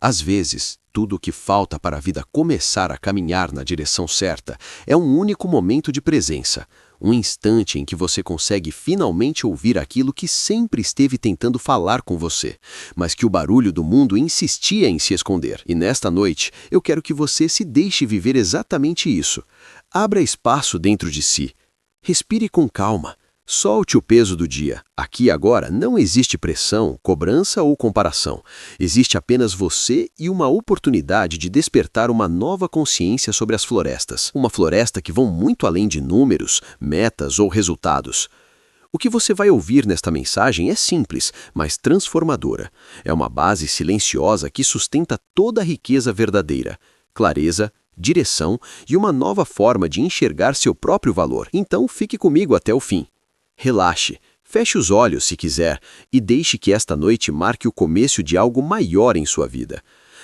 Às vezes, tudo o que falta para a vida começar a caminhar na direção certa é um único momento de presença, um instante em que você consegue finalmente ouvir aquilo que sempre esteve tentando falar com você, mas que o barulho do mundo insistia em se esconder. E nesta noite, eu quero que você se deixe viver exatamente isso. Abra espaço dentro de si. Respire com calma. Solte o peso do dia. Aqui e agora não existe pressão, cobrança ou comparação. Existe apenas você e uma oportunidade de despertar uma nova consciência sobre as florestas. Uma floresta que vão muito além de números, metas ou resultados. O que você vai ouvir nesta mensagem é simples, mas transformadora. É uma base silenciosa que sustenta toda a riqueza verdadeira. Clareza, direção e uma nova forma de enxergar seu próprio valor. Então fique comigo até o fim. Relaxe, feche os olhos se quiser e deixe que esta noite marque o começo de algo maior em sua vida.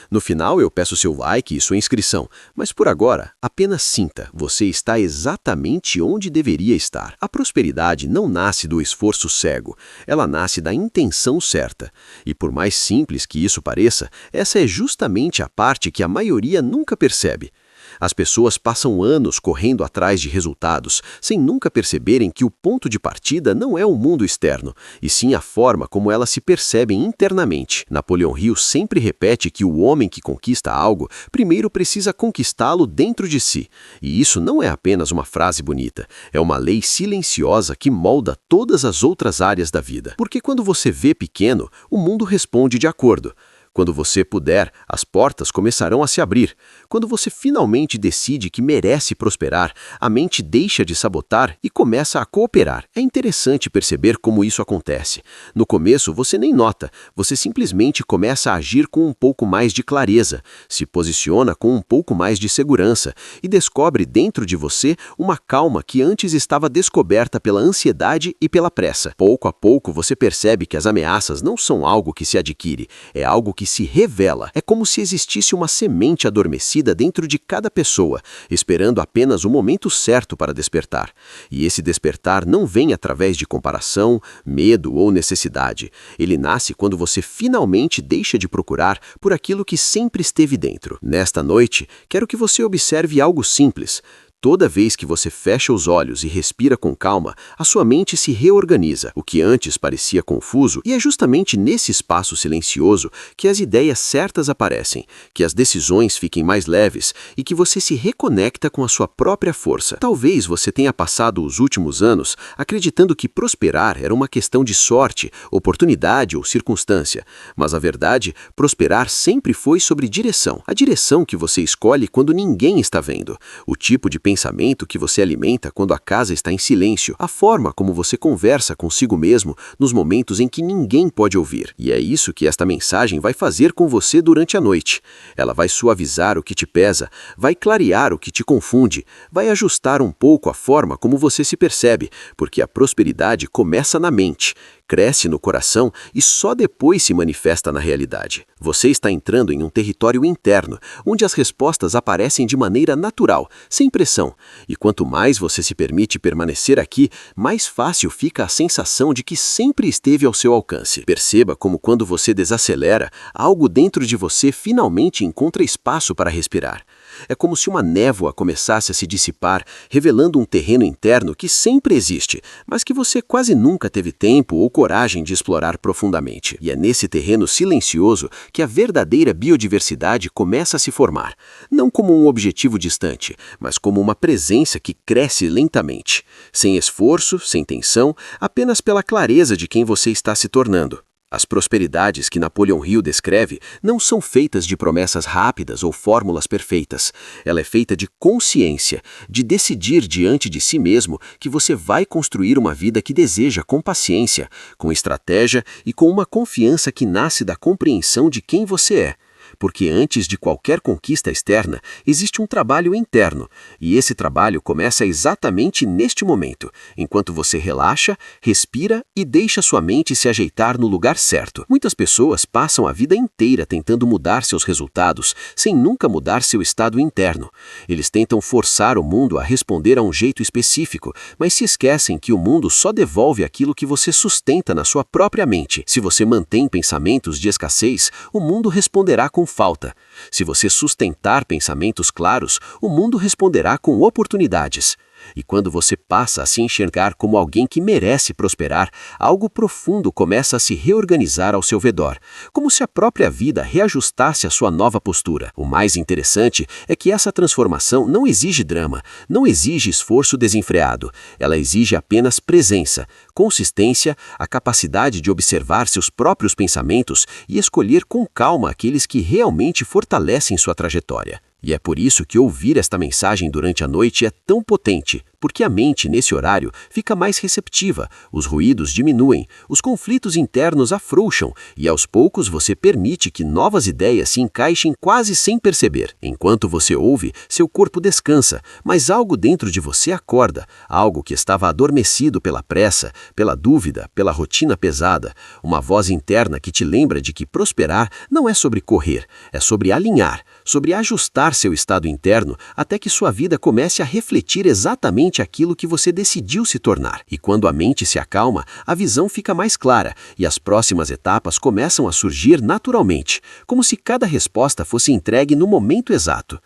No final eu peço seu like e sua inscrição, mas por agora apenas sinta, você está exatamente onde deveria estar. A prosperidade não nasce do esforço cego, ela nasce da intenção certa. E por mais simples que isso pareça, essa é justamente a parte que a maioria nunca percebe. As pessoas passam anos correndo atrás de resultados, sem nunca perceberem que o ponto de partida não é o mundo externo, e sim a forma como elas se percebem internamente. Napoleão Hill sempre repete que o homem que conquista algo, primeiro precisa conquistá-lo dentro de si. E isso não é apenas uma frase bonita, é uma lei silenciosa que molda todas as outras áreas da vida. Porque quando você vê pequeno, o mundo responde de acordo. Quando você puder, as portas começarão a se abrir. Quando você finalmente decide que merece prosperar, a mente deixa de sabotar e começa a cooperar. É interessante perceber como isso acontece. No começo, você nem nota, você simplesmente começa a agir com um pouco mais de clareza, se posiciona com um pouco mais de segurança e descobre dentro de você uma calma que antes estava descoberta pela ansiedade e pela pressa. Pouco a pouco, você percebe que as ameaças não são algo que se adquire, é algo que se revela. É como se existisse uma semente adormecida dentro de cada pessoa, esperando apenas o momento certo para despertar. E esse despertar não vem através de comparação, medo ou necessidade. Ele nasce quando você finalmente deixa de procurar por aquilo que sempre esteve dentro. Nesta noite, quero que você observe algo simples. Toda vez que você fecha os olhos e respira com calma, a sua mente se reorganiza, o que antes parecia confuso, e é justamente nesse espaço silencioso que as ideias certas aparecem, que as decisões fiquem mais leves e que você se reconecta com a sua própria força. Talvez você tenha passado os últimos anos acreditando que prosperar era uma questão de sorte, oportunidade ou circunstância, mas a verdade, prosperar sempre foi sobre direção. A direção que você escolhe quando ninguém está vendo, o tipo de pensamento que você alimenta quando a casa está em silêncio, a forma como você conversa consigo mesmo nos momentos em que ninguém pode ouvir. E é isso que esta mensagem vai fazer com você durante a noite. Ela vai suavizar o que te pesa, vai clarear o que te confunde, vai ajustar um pouco a forma como você se percebe, porque a prosperidade começa na mente, cresce no coração e só depois se manifesta na realidade. Você está entrando em um território interno, onde as respostas aparecem de maneira natural, sem pressão. E quanto mais você se permite permanecer aqui, mais fácil fica a sensação de que sempre esteve ao seu alcance. Perceba como quando você desacelera, algo dentro de você finalmente encontra espaço para respirar. É como se uma névoa começasse a se dissipar, revelando um terreno interno que sempre existe, mas que você quase nunca teve tempo ou coragem de explorar profundamente. E é nesse terreno silencioso que a verdadeira biodiversidade começa a se formar, não como um objetivo distante, mas como uma presença que cresce lentamente, sem esforço, sem tensão, apenas pela clareza de quem você está se tornando. As prosperidades que Napoleão Hill descreve não são feitas de promessas rápidas ou fórmulas perfeitas. Ela é feita de consciência, de decidir diante de si mesmo que você vai construir uma vida que deseja com paciência, com estratégia e com uma confiança que nasce da compreensão de quem você é. Porque antes de qualquer conquista externa, existe um trabalho interno, e esse trabalho começa exatamente neste momento, enquanto você relaxa, respira e deixa sua mente se ajeitar no lugar certo. Muitas pessoas passam a vida inteira tentando mudar seus resultados, sem nunca mudar seu estado interno. Eles tentam forçar o mundo a responder a um jeito específico, mas se esquecem que o mundo só devolve aquilo que você sustenta na sua própria mente. Se você mantém pensamentos de escassez, o mundo responderá com não falta. Se você sustentar pensamentos claros, o mundo responderá com oportunidades. E quando você passa a se enxergar como alguém que merece prosperar, algo profundo começa a se reorganizar ao seu redor, como se a própria vida reajustasse a sua nova postura. O mais interessante é que essa transformação não exige drama, não exige esforço desenfreado. Ela exige apenas presença, consistência, a capacidade de observar seus próprios pensamentos e escolher com calma aqueles que realmente fortalecem sua trajetória. E é por isso que ouvir esta mensagem durante a noite é tão potente, porque a mente, nesse horário, fica mais receptiva, os ruídos diminuem, os conflitos internos afrouxam e, aos poucos, você permite que novas ideias se encaixem quase sem perceber. Enquanto você ouve, seu corpo descansa, mas algo dentro de você acorda, algo que estava adormecido pela pressa, pela dúvida, pela rotina pesada, uma voz interna que te lembra de que prosperar não é sobre correr, é sobre alinhar, sobre ajustar seu estado interno até que sua vida comece a refletir exatamente aquilo que você decidiu se tornar. E quando a mente se acalma, a visão fica mais clara e as próximas etapas começam a surgir naturalmente, como se cada resposta fosse entregue no momento exato.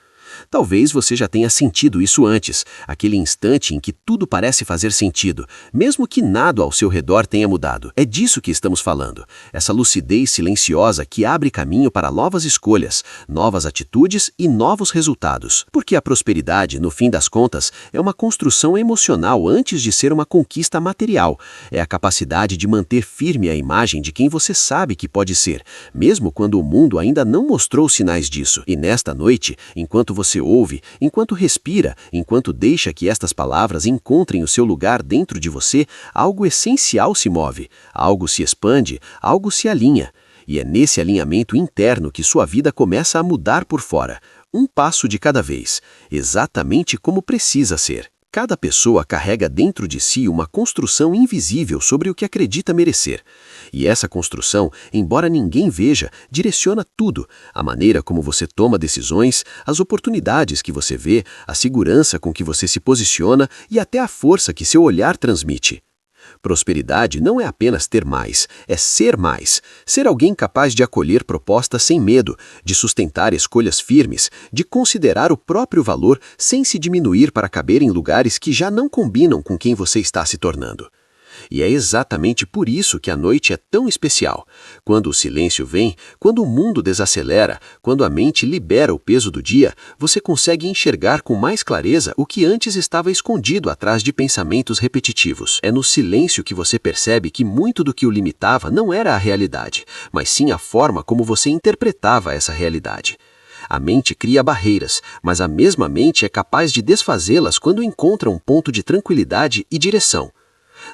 Talvez você já tenha sentido isso antes, aquele instante em que tudo parece fazer sentido, mesmo que nada ao seu redor tenha mudado. É disso que estamos falando, essa lucidez silenciosa que abre caminho para novas escolhas, novas atitudes e novos resultados. Porque a prosperidade, no fim das contas, é uma construção emocional antes de ser uma conquista material. É a capacidade de manter firme a imagem de quem você sabe que pode ser, mesmo quando o mundo ainda não mostrou sinais disso. E nesta noite, enquanto você ouve, enquanto respira, enquanto deixa que estas palavras encontrem o seu lugar dentro de você, algo essencial se move, algo se expande, algo se alinha. E é nesse alinhamento interno que sua vida começa a mudar por fora, um passo de cada vez, exatamente como precisa ser. Cada pessoa carrega dentro de si uma construção invisível sobre o que acredita merecer. E essa construção, embora ninguém veja, direciona tudo, a maneira como você toma decisões, as oportunidades que você vê, a segurança com que você se posiciona e até a força que seu olhar transmite. Prosperidade não é apenas ter mais, é ser mais. Ser alguém capaz de acolher propostas sem medo, de sustentar escolhas firmes, de considerar o próprio valor sem se diminuir para caber em lugares que já não combinam com quem você está se tornando. E é exatamente por isso que a noite é tão especial. Quando o silêncio vem, quando o mundo desacelera, quando a mente libera o peso do dia, você consegue enxergar com mais clareza o que antes estava escondido atrás de pensamentos repetitivos. É no silêncio que você percebe que muito do que o limitava não era a realidade, mas sim a forma como você interpretava essa realidade. A mente cria barreiras, mas a mesma mente é capaz de desfazê-las quando encontra um ponto de tranquilidade e direção.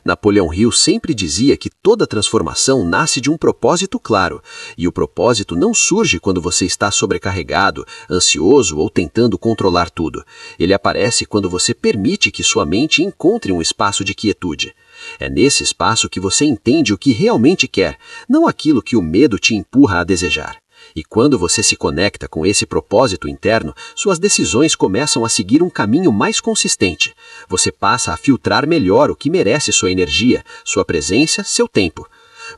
Napoleão Hill sempre dizia que toda transformação nasce de um propósito claro, e o propósito não surge quando você está sobrecarregado, ansioso ou tentando controlar tudo. Ele aparece quando você permite que sua mente encontre um espaço de quietude. É nesse espaço que você entende o que realmente quer, não aquilo que o medo te empurra a desejar. E quando você se conecta com esse propósito interno, suas decisões começam a seguir um caminho mais consistente. Você passa a filtrar melhor o que merece sua energia, sua presença, seu tempo.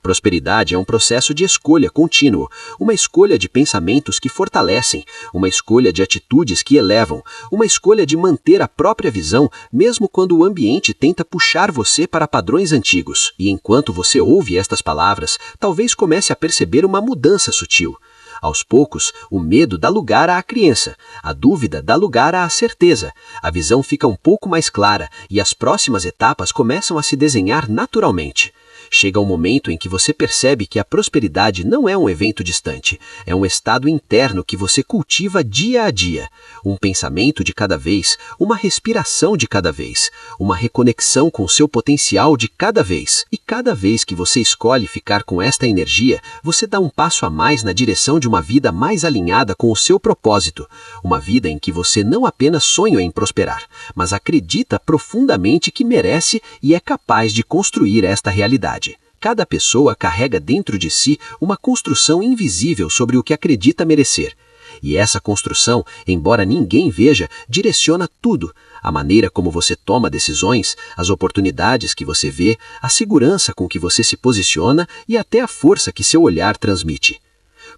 Prosperidade é um processo de escolha contínuo, uma escolha de pensamentos que fortalecem, uma escolha de atitudes que elevam, uma escolha de manter a própria visão, mesmo quando o ambiente tenta puxar você para padrões antigos. E enquanto você ouve estas palavras, talvez comece a perceber uma mudança sutil. Aos poucos, o medo dá lugar à crença, a dúvida dá lugar à certeza, a visão fica um pouco mais clara e as próximas etapas começam a se desenhar naturalmente. Chega um momento em que você percebe que a prosperidade não é um evento distante, é um estado interno que você cultiva dia a dia, um pensamento de cada vez, uma respiração de cada vez, uma reconexão com seu potencial de cada vez. E cada vez que você escolhe ficar com esta energia, você dá um passo a mais na direção de uma vida mais alinhada com o seu propósito, uma vida em que você não apenas sonha em prosperar, mas acredita profundamente que merece e é capaz de construir esta realidade. Cada pessoa carrega dentro de si uma construção invisível sobre o que acredita merecer. E essa construção, embora ninguém veja, direciona tudo. A maneira como você toma decisões, as oportunidades que você vê, a segurança com que você se posiciona e até a força que seu olhar transmite.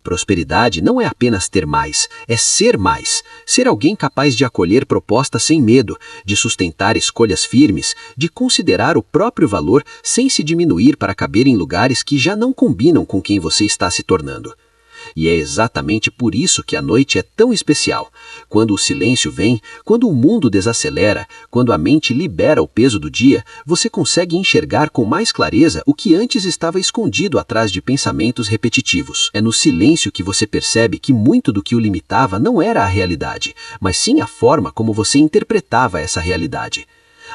Prosperidade não é apenas ter mais, é ser mais. Ser alguém capaz de acolher propostas sem medo, de sustentar escolhas firmes, de considerar o próprio valor sem se diminuir para caber em lugares que já não combinam com quem você está se tornando. E é exatamente por isso que a noite é tão especial. Quando o silêncio vem, quando o mundo desacelera, quando a mente libera o peso do dia, você consegue enxergar com mais clareza o que antes estava escondido atrás de pensamentos repetitivos. É no silêncio que você percebe que muito do que o limitava não era a realidade, mas sim a forma como você interpretava essa realidade.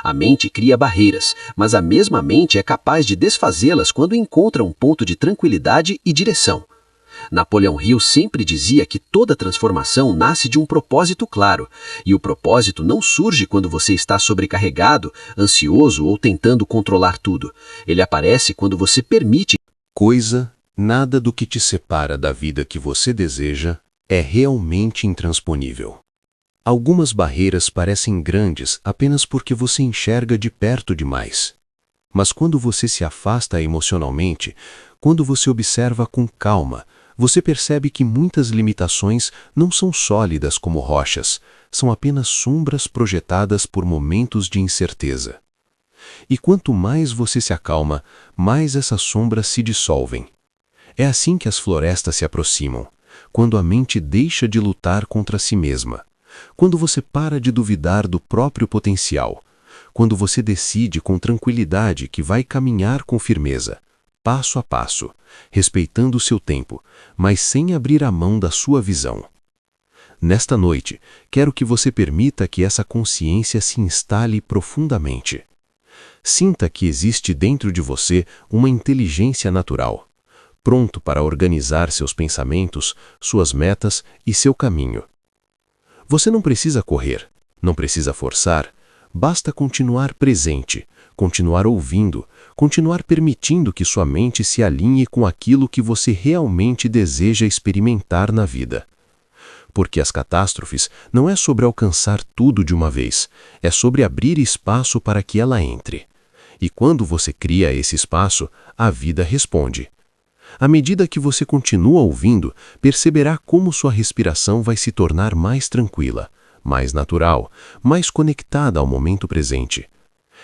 A mente cria barreiras, mas a mesma mente é capaz de desfazê-las quando encontra um ponto de tranquilidade e direção. Napoleão Hill sempre dizia que toda transformação nasce de um propósito claro, e o propósito não surge quando você está sobrecarregado, ansioso ou tentando controlar tudo. Ele aparece quando você permite. Nada do que te separa da vida que você deseja é realmente intransponível. Algumas barreiras parecem grandes apenas porque você enxerga de perto demais. Mas quando você se afasta emocionalmente, quando você observa com calma, você percebe que muitas limitações não são sólidas como rochas, são apenas sombras projetadas por momentos de incerteza. E quanto mais você se acalma, mais essas sombras se dissolvem. É assim que as florestas se aproximam, quando a mente deixa de lutar contra si mesma, quando você para de duvidar do próprio potencial, quando você decide com tranquilidade que vai caminhar com firmeza, passo a passo, respeitando o seu tempo, mas sem abrir a mão da sua visão. Nesta noite, quero que você permita que essa consciência se instale profundamente. Sinta que existe dentro de você uma inteligência natural, pronto para organizar seus pensamentos, suas metas e seu caminho. Você não precisa correr, não precisa forçar, basta continuar presente, continuar ouvindo, continuar permitindo que sua mente se alinhe com aquilo que você realmente deseja experimentar na vida. Porque as catástrofes não é sobre alcançar tudo de uma vez, é sobre abrir espaço para que ela entre. E quando você cria esse espaço, a vida responde. À medida que você continua ouvindo, perceberá como sua respiração vai se tornar mais tranquila, mais natural, mais conectada ao momento presente.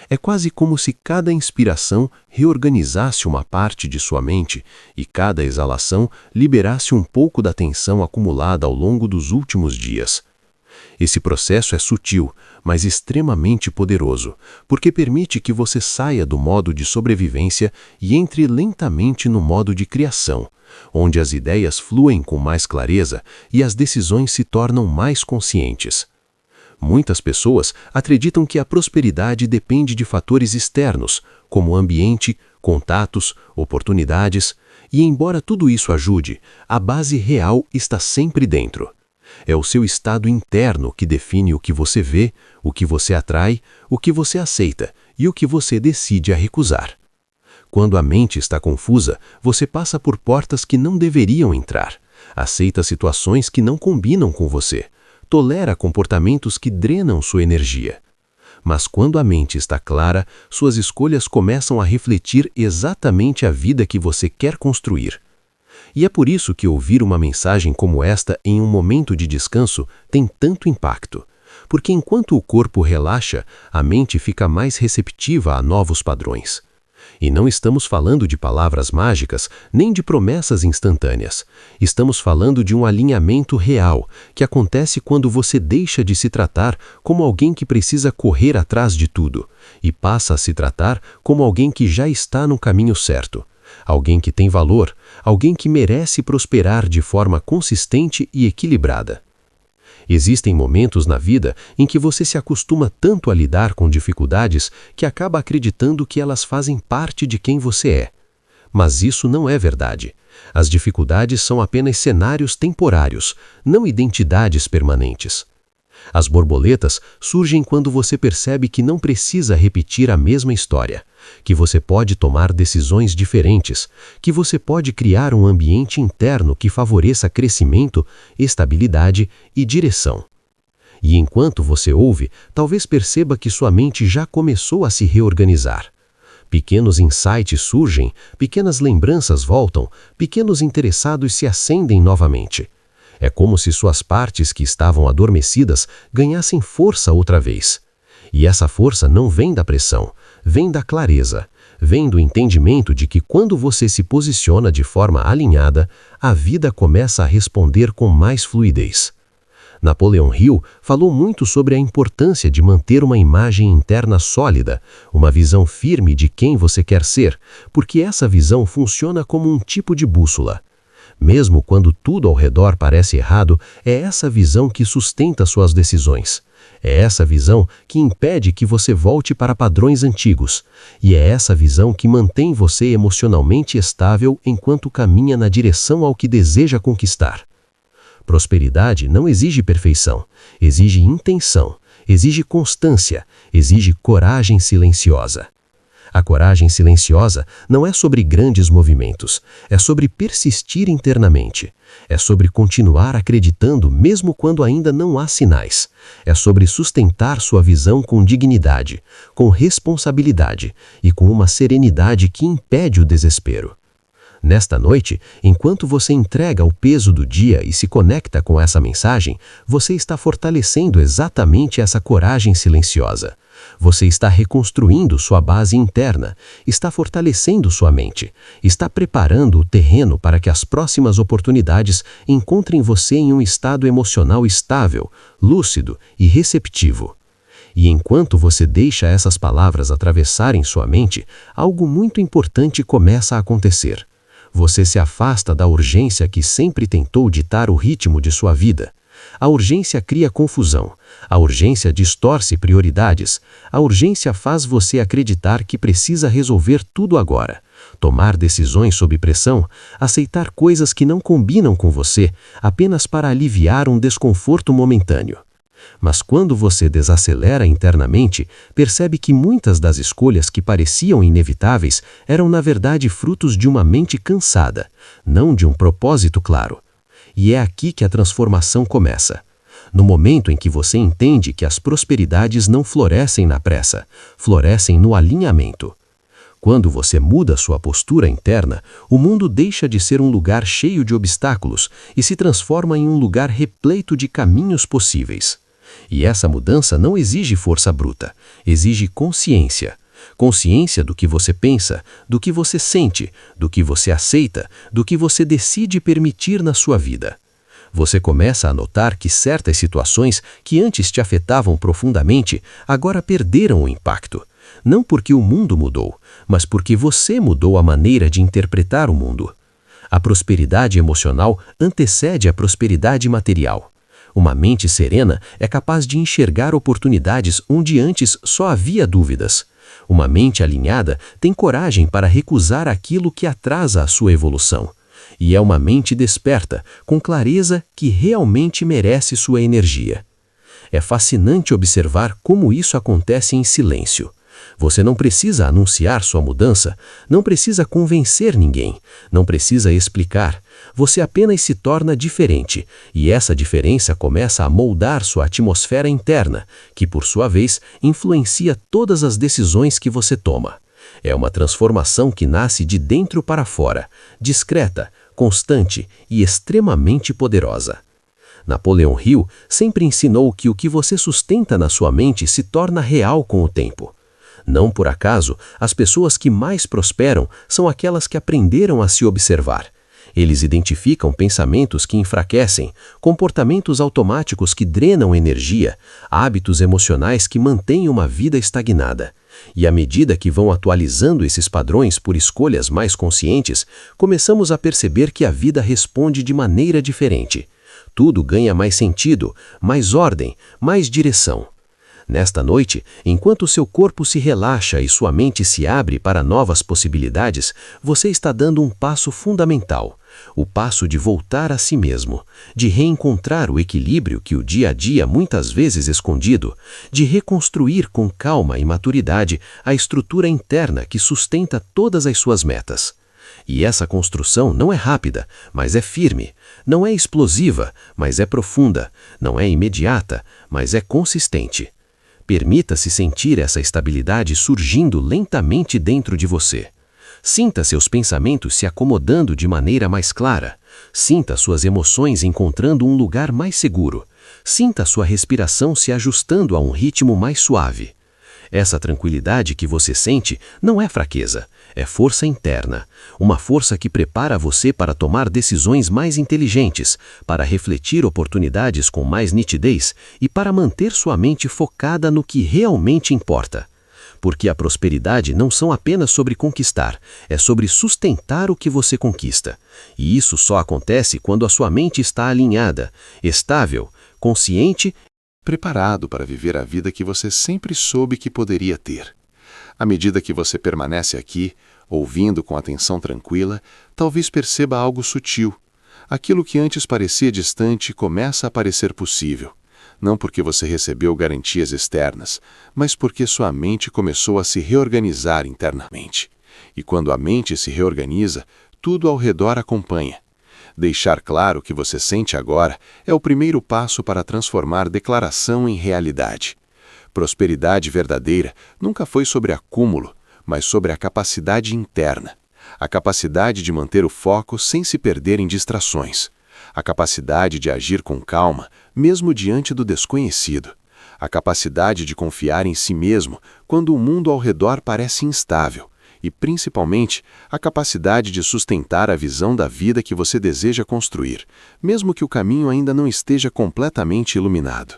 É quase como se cada inspiração reorganizasse uma parte de sua mente e cada exalação liberasse um pouco da tensão acumulada ao longo dos últimos dias. Esse processo é sutil, mas extremamente poderoso, porque permite que você saia do modo de sobrevivência e entre lentamente no modo de criação, onde as ideias fluem com mais clareza e as decisões se tornam mais conscientes. Muitas pessoas acreditam que a prosperidade depende de fatores externos, como ambiente, contatos, oportunidades, e embora tudo isso ajude, a base real está sempre dentro. É o seu estado interno que define o que você vê, o que você atrai, o que você aceita e o que você decide a recusar. Quando a mente está confusa, você passa por portas que não deveriam entrar, aceita situações que não combinam com você, tolera comportamentos que drenam sua energia. Mas quando a mente está clara, suas escolhas começam a refletir exatamente a vida que você quer construir. E é por isso que ouvir uma mensagem como esta em um momento de descanso tem tanto impacto. Porque enquanto o corpo relaxa, a mente fica mais receptiva a novos padrões. E não estamos falando de palavras mágicas, nem de promessas instantâneas. Estamos falando de um alinhamento real, que acontece quando você deixa de se tratar como alguém que precisa correr atrás de tudo, e passa a se tratar como alguém que já está no caminho certo. Alguém que tem valor, alguém que merece prosperar de forma consistente e equilibrada. Existem momentos na vida em que você se acostuma tanto a lidar com dificuldades que acaba acreditando que elas fazem parte de quem você é. Mas isso não é verdade. As dificuldades são apenas cenários temporários, não identidades permanentes. As borboletas surgem quando você percebe que não precisa repetir a mesma história, que você pode tomar decisões diferentes, que você pode criar um ambiente interno que favoreça crescimento, estabilidade e direção. E enquanto você ouve, talvez perceba que sua mente já começou a se reorganizar. Pequenos insights surgem, pequenas lembranças voltam, pequenos interessados se acendem novamente. É como se suas partes que estavam adormecidas ganhassem força outra vez. E essa força não vem da pressão, vem da clareza, vem do entendimento de que quando você se posiciona de forma alinhada, a vida começa a responder com mais fluidez. Napoleon Hill falou muito sobre a importância de manter uma imagem interna sólida, uma visão firme de quem você quer ser, porque essa visão funciona como um tipo de bússola. Mesmo quando tudo ao redor parece errado, é essa visão que sustenta suas decisões. É essa visão que impede que você volte para padrões antigos. E é essa visão que mantém você emocionalmente estável enquanto caminha na direção ao que deseja conquistar. Prosperidade não exige perfeição, exige intenção, exige constância, exige coragem silenciosa. A coragem silenciosa não é sobre grandes movimentos, é sobre persistir internamente. É sobre continuar acreditando mesmo quando ainda não há sinais. É sobre sustentar sua visão com dignidade, com responsabilidade e com uma serenidade que impede o desespero. Nesta noite, enquanto você entrega o peso do dia e se conecta com essa mensagem, você está fortalecendo exatamente essa coragem silenciosa. Você está reconstruindo sua base interna, está fortalecendo sua mente, está preparando o terreno para que as próximas oportunidades encontrem você em um estado emocional estável, lúcido e receptivo. E enquanto você deixa essas palavras atravessarem sua mente, algo muito importante começa a acontecer. Você se afasta da urgência que sempre tentou ditar o ritmo de sua vida. A urgência cria confusão, a urgência distorce prioridades, a urgência faz você acreditar que precisa resolver tudo agora, tomar decisões sob pressão, aceitar coisas que não combinam com você apenas para aliviar um desconforto momentâneo. Mas quando você desacelera internamente, percebe que muitas das escolhas que pareciam inevitáveis eram na verdade frutos de uma mente cansada, não de um propósito claro. E é aqui que a transformação começa. No momento em que você entende que as prosperidades não florescem na pressa, florescem no alinhamento. Quando você muda sua postura interna, o mundo deixa de ser um lugar cheio de obstáculos e se transforma em um lugar repleto de caminhos possíveis. E essa mudança não exige força bruta, exige consciência. Consciência do que você pensa, do que você sente, do que você aceita, do que você decide permitir na sua vida. Você começa a notar que certas situações que antes te afetavam profundamente, agora perderam o impacto. Não porque o mundo mudou, mas porque você mudou a maneira de interpretar o mundo. A prosperidade emocional antecede a prosperidade material. Uma mente serena é capaz de enxergar oportunidades onde antes só havia dúvidas. Uma mente alinhada tem coragem para recusar aquilo que atrasa a sua evolução. E é uma mente desperta, com clareza que realmente merece sua energia. É fascinante observar como isso acontece em silêncio. Você não precisa anunciar sua mudança, não precisa convencer ninguém, não precisa explicar. Você apenas se torna diferente, e essa diferença começa a moldar sua atmosfera interna, que por sua vez influencia todas as decisões que você toma. É uma transformação que nasce de dentro para fora, discreta, constante e extremamente poderosa. Napoleon Hill sempre ensinou que o que você sustenta na sua mente se torna real com o tempo. Não por acaso, as pessoas que mais prosperam são aquelas que aprenderam a se observar. Eles identificam pensamentos que enfraquecem, comportamentos automáticos que drenam energia, hábitos emocionais que mantêm uma vida estagnada. E à medida que vão atualizando esses padrões por escolhas mais conscientes, começamos a perceber que a vida responde de maneira diferente. Tudo ganha mais sentido, mais ordem, mais direção. Nesta noite, enquanto seu corpo se relaxa e sua mente se abre para novas possibilidades, você está dando um passo fundamental, o passo de voltar a si mesmo, de reencontrar o equilíbrio que o dia a dia muitas vezes escondido, de reconstruir com calma e maturidade a estrutura interna que sustenta todas as suas metas. E essa construção não é rápida, mas é firme, não é explosiva, mas é profunda, não é imediata, mas é consistente. Permita-se sentir essa estabilidade surgindo lentamente dentro de você. Sinta seus pensamentos se acomodando de maneira mais clara. Sinta suas emoções encontrando um lugar mais seguro. Sinta sua respiração se ajustando a um ritmo mais suave. Essa tranquilidade que você sente não é fraqueza, é força interna. Uma força que prepara você para tomar decisões mais inteligentes, para refletir oportunidades com mais nitidez e para manter sua mente focada no que realmente importa. Porque a prosperidade não são apenas sobre conquistar, é sobre sustentar o que você conquista. E isso só acontece quando a sua mente está alinhada, estável, consciente, preparado para viver a vida que você sempre soube que poderia ter. À medida que você permanece aqui, ouvindo com atenção tranquila, talvez perceba algo sutil. Aquilo que antes parecia distante começa a parecer possível. Não porque você recebeu garantias externas, mas porque sua mente começou a se reorganizar internamente. E quando a mente se reorganiza, tudo ao redor acompanha. Deixar claro o que você sente agora é o primeiro passo para transformar declaração em realidade. Prosperidade verdadeira nunca foi sobre acúmulo, mas sobre a capacidade interna. A capacidade de manter o foco sem se perder em distrações. A capacidade de agir com calma, mesmo diante do desconhecido. A capacidade de confiar em si mesmo quando o mundo ao redor parece instável. E, principalmente, a capacidade de sustentar a visão da vida que você deseja construir, mesmo que o caminho ainda não esteja completamente iluminado.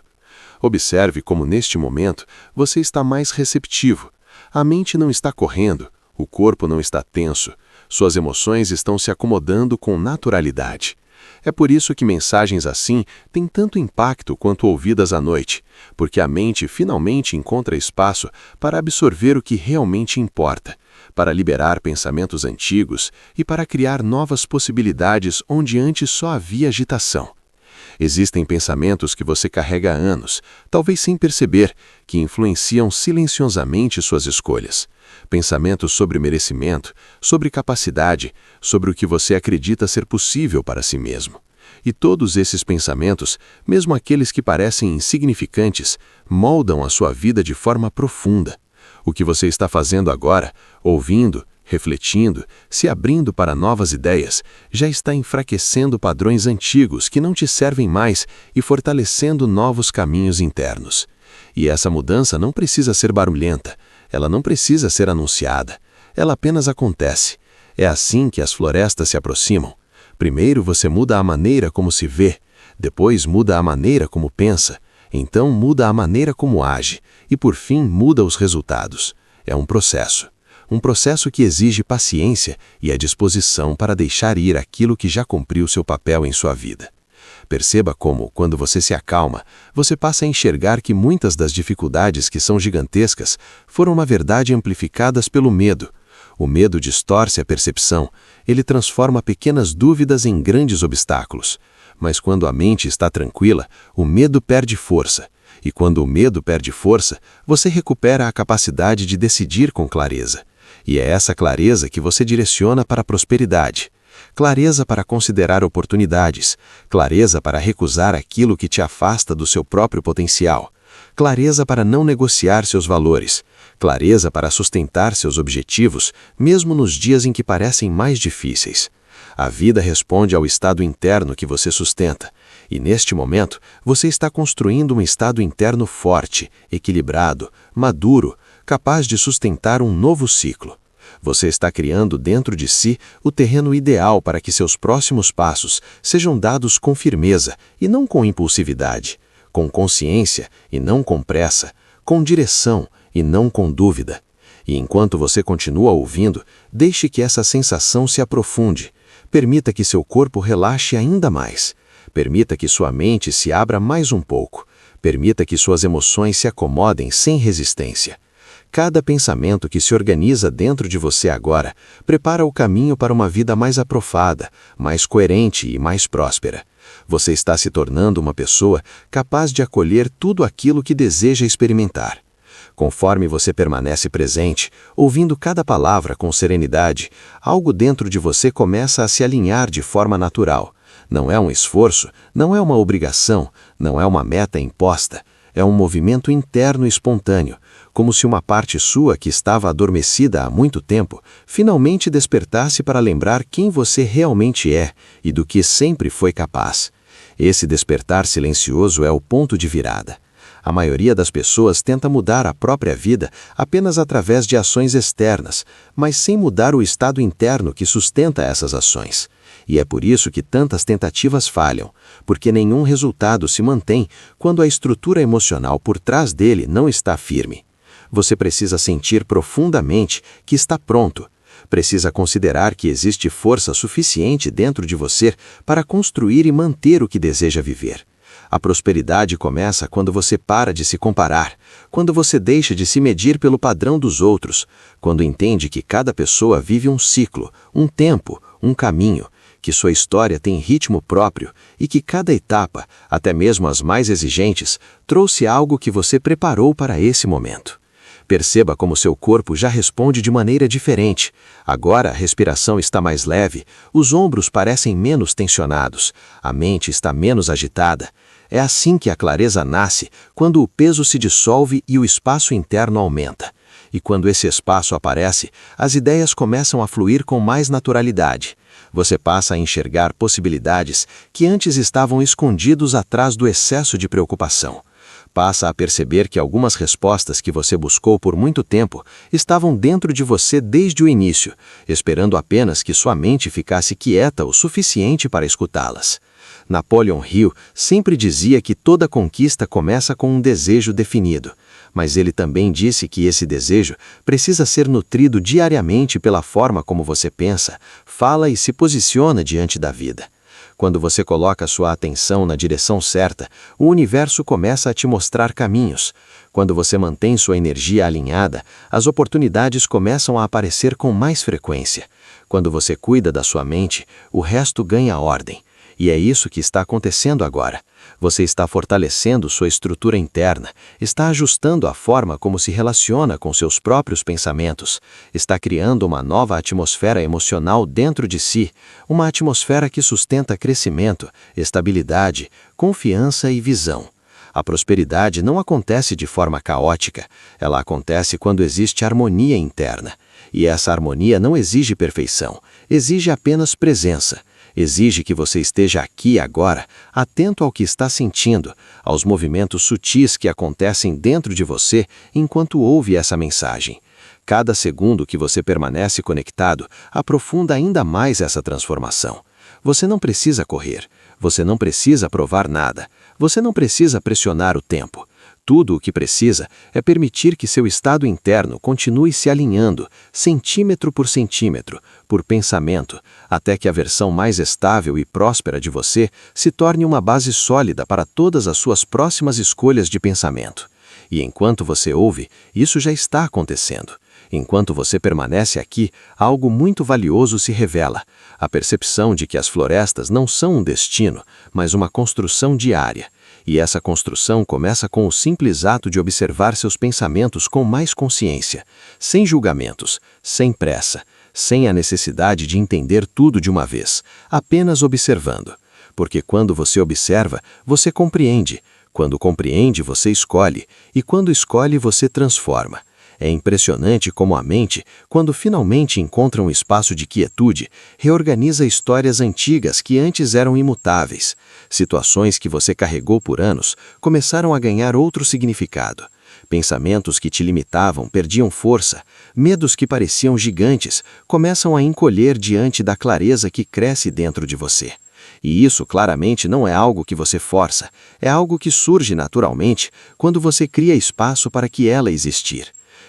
Observe como, neste momento, você está mais receptivo. A mente não está correndo, o corpo não está tenso, suas emoções estão se acomodando com naturalidade. É por isso que mensagens assim têm tanto impacto quanto ouvidas à noite, porque a mente finalmente encontra espaço para absorver o que realmente importa, para liberar pensamentos antigos e para criar novas possibilidades onde antes só havia agitação. Existem pensamentos que você carrega há anos, talvez sem perceber, que influenciam silenciosamente suas escolhas. Pensamentos sobre merecimento, sobre capacidade, sobre o que você acredita ser possível para si mesmo. E todos esses pensamentos, mesmo aqueles que parecem insignificantes, moldam a sua vida de forma profunda. O que você está fazendo agora, ouvindo, refletindo, se abrindo para novas ideias, já está enfraquecendo padrões antigos que não te servem mais e fortalecendo novos caminhos internos. E essa mudança não precisa ser barulhenta, ela não precisa ser anunciada, ela apenas acontece. É assim que as florestas se aproximam. Primeiro você muda a maneira como se vê, depois muda a maneira como pensa, então muda a maneira como age e, por fim, muda os resultados. É um processo. Um processo que exige paciência e a disposição para deixar ir aquilo que já cumpriu seu papel em sua vida. Perceba como, quando você se acalma, você passa a enxergar que muitas das dificuldades que são gigantescas foram, na verdade, amplificadas pelo medo. O medo distorce a percepção, ele transforma pequenas dúvidas em grandes obstáculos. Mas quando a mente está tranquila, o medo perde força. E quando o medo perde força, você recupera a capacidade de decidir com clareza. E é essa clareza que você direciona para a prosperidade. Clareza para considerar oportunidades, clareza para recusar aquilo que te afasta do seu próprio potencial, clareza para não negociar seus valores, clareza para sustentar seus objetivos, mesmo nos dias em que parecem mais difíceis. A vida responde ao estado interno que você sustenta, e neste momento você está construindo um estado interno forte, equilibrado, maduro, capaz de sustentar um novo ciclo. Você está criando dentro de si o terreno ideal para que seus próximos passos sejam dados com firmeza e não com impulsividade, com consciência e não com pressa, com direção e não com dúvida. E enquanto você continua ouvindo, deixe que essa sensação se aprofunde. Permita que seu corpo relaxe ainda mais. Permita que sua mente se abra mais um pouco. Permita que suas emoções se acomodem sem resistência. Cada pensamento que se organiza dentro de você agora prepara o caminho para uma vida mais aprofada, mais coerente e mais próspera. Você está se tornando uma pessoa capaz de acolher tudo aquilo que deseja experimentar. Conforme você permanece presente, ouvindo cada palavra com serenidade, algo dentro de você começa a se alinhar de forma natural. Não é um esforço, não é uma obrigação, não é uma meta imposta. É um movimento interno espontâneo, como se uma parte sua que estava adormecida há muito tempo finalmente despertasse para lembrar quem você realmente é e do que sempre foi capaz. Esse despertar silencioso é o ponto de virada. A maioria das pessoas tenta mudar a própria vida apenas através de ações externas, mas sem mudar o estado interno que sustenta essas ações. E é por isso que tantas tentativas falham, porque nenhum resultado se mantém quando a estrutura emocional por trás dele não está firme. Você precisa sentir profundamente que está pronto. Precisa considerar que existe força suficiente dentro de você para construir e manter o que deseja viver. A prosperidade começa quando você para de se comparar, quando você deixa de se medir pelo padrão dos outros, quando entende que cada pessoa vive um ciclo, um tempo, um caminho, que sua história tem ritmo próprio e que cada etapa, até mesmo as mais exigentes, trouxe algo que você preparou para esse momento. Perceba como seu corpo já responde de maneira diferente. Agora a respiração está mais leve, os ombros parecem menos tensionados, a mente está menos agitada. É assim que a clareza nasce, quando o peso se dissolve e o espaço interno aumenta. E quando esse espaço aparece, as ideias começam a fluir com mais naturalidade. Você passa a enxergar possibilidades que antes estavam escondidos atrás do excesso de preocupação. Passa a perceber que algumas respostas que você buscou por muito tempo estavam dentro de você desde o início, esperando apenas que sua mente ficasse quieta o suficiente para escutá-las. Napoleon Hill sempre dizia que toda conquista começa com um desejo definido, mas ele também disse que esse desejo precisa ser nutrido diariamente pela forma como você pensa, fala e se posiciona diante da vida. Quando você coloca sua atenção na direção certa, o universo começa a te mostrar caminhos. Quando você mantém sua energia alinhada, as oportunidades começam a aparecer com mais frequência. Quando você cuida da sua mente, o resto ganha ordem. E é isso que está acontecendo agora. Você está fortalecendo sua estrutura interna, está ajustando a forma como se relaciona com seus próprios pensamentos, está criando uma nova atmosfera emocional dentro de si, uma atmosfera que sustenta crescimento, estabilidade, confiança e visão. A prosperidade não acontece de forma caótica, ela acontece quando existe harmonia interna. E essa harmonia não exige perfeição, exige apenas presença. Exige que você esteja aqui agora, atento ao que está sentindo, aos movimentos sutis que acontecem dentro de você enquanto ouve essa mensagem. Cada segundo que você permanece conectado aprofunda ainda mais essa transformação. Você não precisa correr, você não precisa provar nada, você não precisa pressionar o tempo. Tudo o que precisa é permitir que seu estado interno continue se alinhando, centímetro por pensamento, até que a versão mais estável e próspera de você se torne uma base sólida para todas as suas próximas escolhas de pensamento. E enquanto você ouve, isso já está acontecendo. Enquanto você permanece aqui, algo muito valioso se revela, a percepção de que as florestas não são um destino, mas uma construção diária. E essa construção começa com o simples ato de observar seus pensamentos com mais consciência, sem julgamentos, sem pressa, sem a necessidade de entender tudo de uma vez, apenas observando. Porque quando você observa, você compreende. Quando compreende, você escolhe. E quando escolhe, você transforma. É impressionante como a mente, quando finalmente encontra um espaço de quietude, reorganiza histórias antigas que antes eram imutáveis. Situações que você carregou por anos começaram a ganhar outro significado. Pensamentos que te limitavam perdiam força, medos que pareciam gigantes começam a encolher diante da clareza que cresce dentro de você. E isso claramente não é algo que você força, é algo que surge naturalmente quando você cria espaço para que ela existir.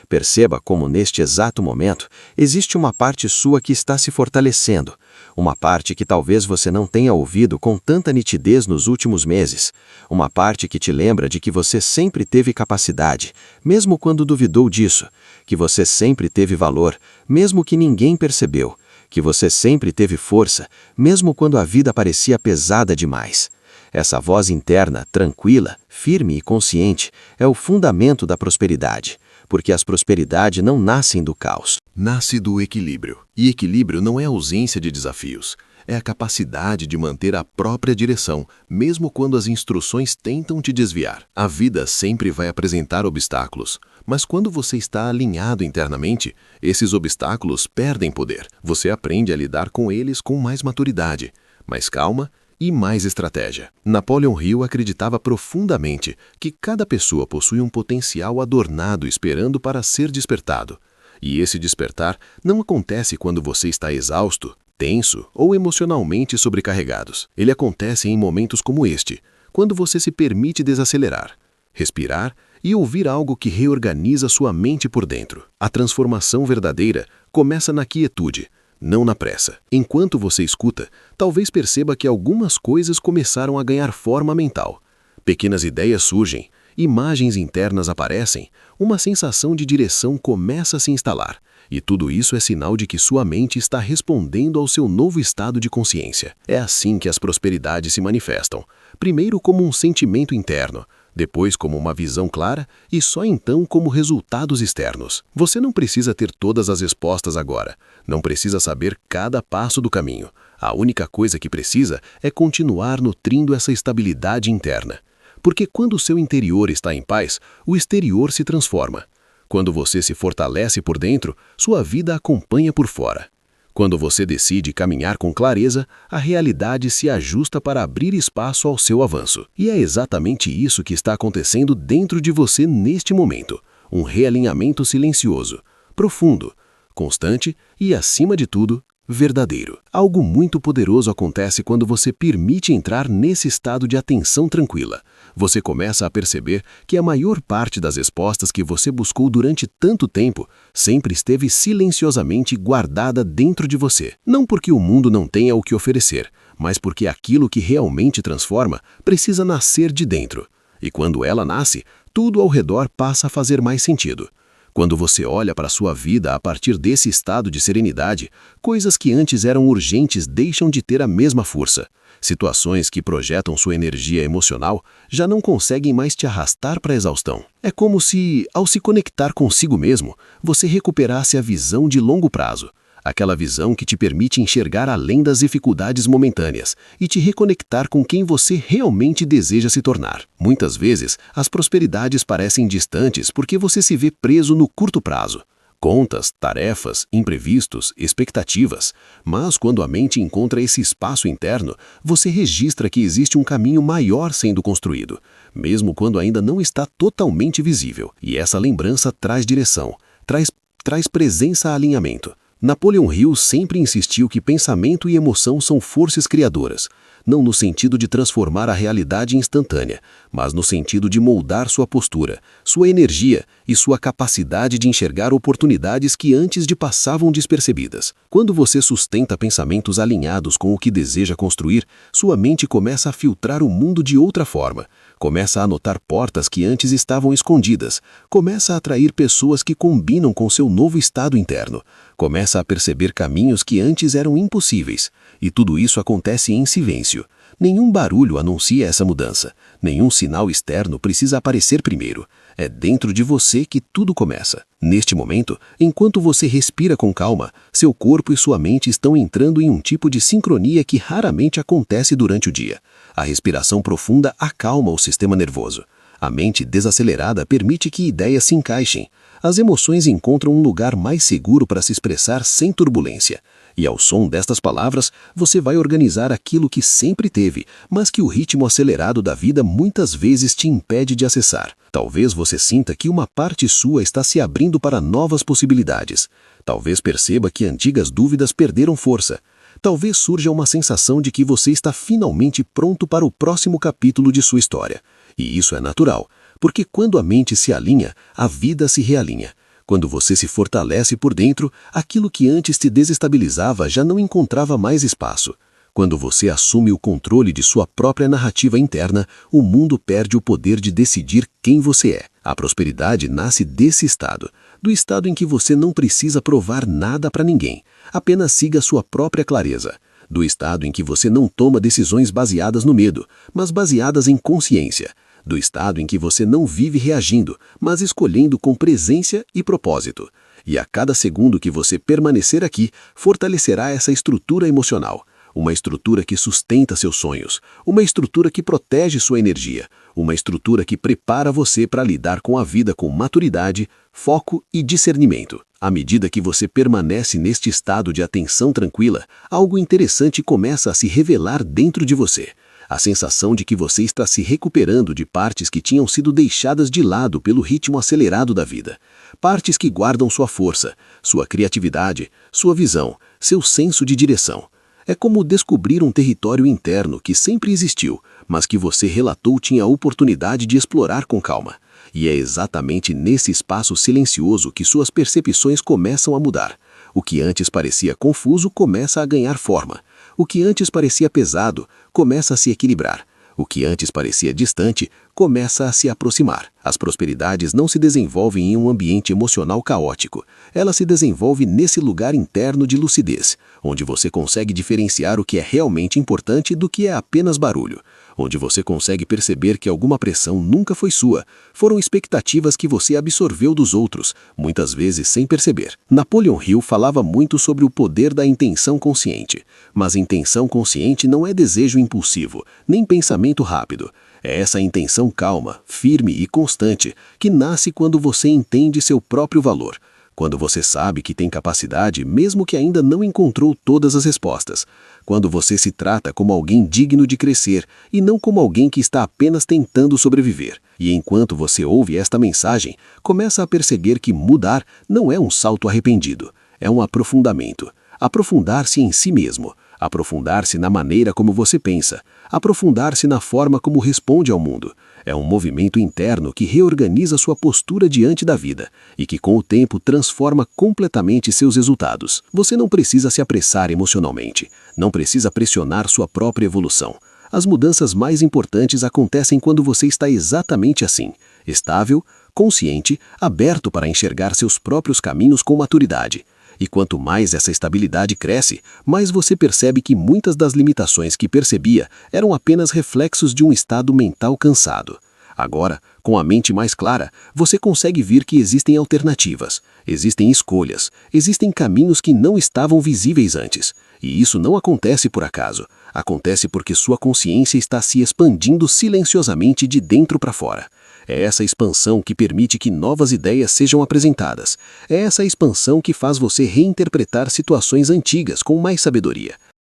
Perceba como neste exato momento existe uma parte sua que está se fortalecendo, uma parte que talvez você não tenha ouvido com tanta nitidez nos últimos meses, uma parte que te lembra de que você sempre teve capacidade, mesmo quando duvidou disso, que você sempre teve valor, mesmo que ninguém percebeu, que você sempre teve força, mesmo quando a vida parecia pesada demais. Essa voz interna, tranquila, firme e consciente, é o fundamento da prosperidade. Porque as prosperidades não nascem do caos. Nasce do equilíbrio. E equilíbrio não é ausência de desafios. é a capacidade de manter a própria direção, mesmo quando as instruções tentam te desviar. A vida sempre vai apresentar obstáculos, mas quando você está alinhado internamente, esses obstáculos perdem poder. Você aprende a lidar com eles com mais maturidade, mais calma e mais estratégia. Napoleon Hill acreditava profundamente que cada pessoa possui um potencial adornado esperando para ser despertado. E esse despertar não acontece quando você está exausto, tenso ou emocionalmente sobrecarregados. Ele acontece em momentos como este, quando você se permite desacelerar, respirar e ouvir algo que reorganiza sua mente por dentro. A transformação verdadeira começa na quietude, não na pressa. Enquanto você escuta, talvez perceba que algumas coisas começaram a ganhar forma mental. Pequenas ideias surgem, imagens internas aparecem, uma sensação de direção começa a se instalar. E tudo isso é sinal de que sua mente está respondendo ao seu novo estado de consciência. É assim que as prosperidades se manifestam. Primeiro como um sentimento interno, depois como uma visão clara e só então como resultados externos. Você não precisa ter todas as respostas agora. Não precisa saber cada passo do caminho. A única coisa que precisa é continuar nutrindo essa estabilidade interna. Porque quando o seu interior está em paz, o exterior se transforma. Quando você se fortalece por dentro, sua vida acompanha por fora. Quando você decide caminhar com clareza, a realidade se ajusta para abrir espaço ao seu avanço. E é exatamente isso que está acontecendo dentro de você neste momento. Um realinhamento silencioso, profundo, constante e, acima de tudo, verdadeiro. Algo muito poderoso acontece quando você permite entrar nesse estado de atenção tranquila. Você começa a perceber que a maior parte das respostas que você buscou durante tanto tempo sempre esteve silenciosamente guardada dentro de você. Não porque o mundo não tenha o que oferecer, mas porque aquilo que realmente transforma precisa nascer de dentro. E quando ela nasce, tudo ao redor passa a fazer mais sentido. Quando você olha para a sua vida a partir desse estado de serenidade, coisas que antes eram urgentes deixam de ter a mesma força. Situações que projetam sua energia emocional já não conseguem mais te arrastar para a exaustão. É como se, ao se conectar consigo mesmo, você recuperasse a visão de longo prazo. Aquela visão que te permite enxergar além das dificuldades momentâneas e te reconectar com quem você realmente deseja se tornar. Muitas vezes, as prosperidades parecem distantes porque você se vê preso no curto prazo. Contas, tarefas, imprevistos, expectativas. Mas quando a mente encontra esse espaço interno, você registra que existe um caminho maior sendo construído, mesmo quando ainda não está totalmente visível. E essa lembrança traz direção, traz presença a alinhamento. Napoleon Hill sempre insistiu que pensamento e emoção são forças criadoras, não no sentido de transformar a realidade instantânea, mas no sentido de moldar sua postura, sua energia e sua capacidade de enxergar oportunidades que antes de passavam despercebidas. Quando você sustenta pensamentos alinhados com o que deseja construir, sua mente começa a filtrar o mundo de outra forma. Começa a notar portas que antes estavam escondidas, começa a atrair pessoas que combinam com seu novo estado interno, começa a perceber caminhos que antes eram impossíveis. E tudo isso acontece em silêncio. Nenhum barulho anuncia essa mudança, nenhum sinal externo precisa aparecer primeiro. É dentro de você que tudo começa. Neste momento, enquanto você respira com calma, seu corpo e sua mente estão entrando em um tipo de sincronia que raramente acontece durante o dia. A respiração profunda acalma o sistema nervoso. A mente desacelerada permite que ideias se encaixem. As emoções encontram um lugar mais seguro para se expressar sem turbulência. E ao som destas palavras, você vai organizar aquilo que sempre teve, mas que o ritmo acelerado da vida muitas vezes te impede de acessar. Talvez você sinta que uma parte sua está se abrindo para novas possibilidades. Talvez perceba que antigas dúvidas perderam força. Talvez surja uma sensação de que você está finalmente pronto para o próximo capítulo de sua história. E isso é natural, porque quando a mente se alinha, a vida se realinha. Quando você se fortalece por dentro, aquilo que antes te desestabilizava já não encontrava mais espaço. Quando você assume o controle de sua própria narrativa interna, o mundo perde o poder de decidir quem você é. A prosperidade nasce desse estado, do estado em que você não precisa provar nada para ninguém, apenas siga sua própria clareza. Do estado em que você não toma decisões baseadas no medo, mas baseadas em consciência. Do estado em que você não vive reagindo, mas escolhendo com presença e propósito. E a cada segundo que você permanecer aqui, fortalecerá essa estrutura emocional. uma estrutura que sustenta seus sonhos, uma estrutura que protege sua energia, uma estrutura que prepara você para lidar com a vida com maturidade, foco e discernimento. À medida que você permanece neste estado de atenção tranquila, algo interessante começa a se revelar dentro de você. A sensação de que você está se recuperando de partes que tinham sido deixadas de lado pelo ritmo acelerado da vida. Partes que guardam sua força, sua criatividade, sua visão, seu senso de direção. É como descobrir um território interno que sempre existiu, mas que você relatou tinha a oportunidade de explorar com calma. E é exatamente nesse espaço silencioso que suas percepções começam a mudar. O que antes parecia confuso começa a ganhar forma. O que antes parecia pesado começa a se equilibrar. O que antes parecia distante começa a se aproximar. As prosperidades não se desenvolvem em um ambiente emocional caótico. Ela se desenvolve nesse lugar interno de lucidez, onde você consegue diferenciar o que é realmente importante do que é apenas barulho. Onde você consegue perceber que alguma pressão nunca foi sua, foram expectativas que você absorveu dos outros, muitas vezes sem perceber. Napoleon Hill falava muito sobre o poder da intenção consciente, mas intenção consciente não é desejo impulsivo, nem pensamento rápido. É essa intenção calma, firme e constante que nasce quando você entende seu próprio valor. Quando você sabe que tem capacidade, mesmo que ainda não encontrou todas as respostas. Quando você se trata como alguém digno de crescer e não como alguém que está apenas tentando sobreviver. E enquanto você ouve esta mensagem, começa a perceber que mudar não é um salto arrependido, é um aprofundamento. Aprofundar-se em si mesmo, aprofundar-se na maneira como você pensa, aprofundar-se na forma como responde ao mundo. É um movimento interno que reorganiza sua postura diante da vida e que com o tempo transforma completamente seus resultados. Você não precisa se apressar emocionalmente, não precisa pressionar sua própria evolução. As mudanças mais importantes acontecem quando você está exatamente assim, estável, consciente, aberto para enxergar seus próprios caminhos com maturidade. E quanto mais essa estabilidade cresce, mais você percebe que muitas das limitações que percebia eram apenas reflexos de um estado mental cansado. Agora, com a mente mais clara, você consegue ver que existem alternativas, existem escolhas, existem caminhos que não estavam visíveis antes. E isso não acontece por acaso. Acontece porque sua consciência está se expandindo silenciosamente de dentro para fora. É essa expansão que permite que novas ideias sejam apresentadas. É essa expansão que faz você reinterpretar situações antigas com mais sabedoria.